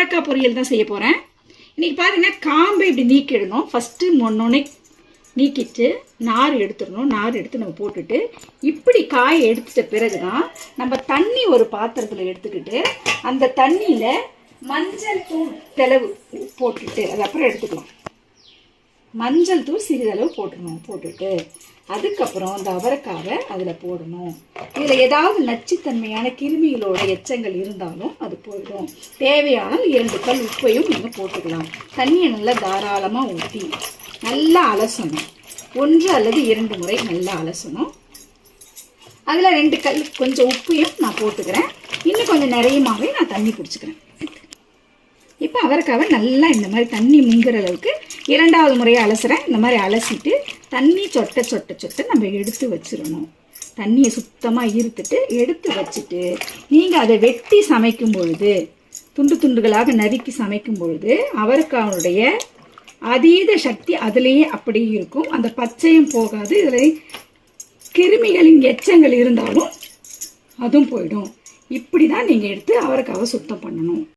அவரைக்காய் பொரியல் தான் செய்ய போகிறேன். இன்றைக்கி பார்த்தீங்கன்னா காம்பை இப்படி நீக்கிடணும். ஃபஸ்ட்டு ஒன்னொன்னே நீக்கிட்டு நார் எடுத்துடணும். நார் எடுத்து நம்ம போட்டுட்டு இப்படி காயை எடுத்துட்ட பிறகு தான் நம்ம தண்ணி ஒரு பாத்திரத்தில் எடுத்துக்கிட்டு அந்த தண்ணியில் மஞ்சள் தூள் தெளவு போட்டுட்டு அது அப்புறம் எடுத்துக்கலாம். மஞ்சள் தூள் சிறிதளவு போட்டுடணும். போட்டுட்டு அதுக்கப்புறம் அந்த அவரைக்காவை அதில் போடணும். இதில் ஏதாவது நச்சுத்தன்மையான கிருமிகளோட எச்சங்கள் இருந்தாலும் அது போயிடும். தேவையான 2 கல் உப்பையும் நீங்கள் போட்டுக்கலாம். தண்ணியை நல்லா தாராளமாக ஊற்றி நல்லா அலசணும். 1 அல்லது 2 முறை நல்லா அலசணும். அதில் 2 கல் கொஞ்சம் உப்பையும் நான் போட்டுக்கிறேன். இன்னும் கொஞ்சம் நிறையமாகவே நான் தண்ணி பிடிச்சிக்கிறேன். இப்போ அவரைக்காவை நல்லா இந்த மாதிரி தண்ணி முங்குற அளவுக்கு 2வது முறையை அலசுகிறேன். இந்த மாதிரி அலசிட்டு தண்ணி சொட்ட சொட்ட சொட்ட நம்ம எடுத்து வச்சிடணும். தண்ணியை சுத்தமாக ஈர்த்துட்டு எடுத்து வச்சுட்டு நீங்கள் அதை வெட்டி சமைக்கும் பொழுது துண்டு துண்டுகளாக நறுக்கி சமைக்கும் பொழுது அவரைக்காவுடைய அதீத சக்தி அதிலேயே அப்படியே இருக்கும். அந்த பச்சையும் போகாது. இதில் கிருமிகளின் எச்சங்கள் இருந்தாலும் அதுவும் போயிடும். இப்படி தான் நீங்கள் எடுத்து அவரைக்காவை சுத்தம் பண்ணணும்.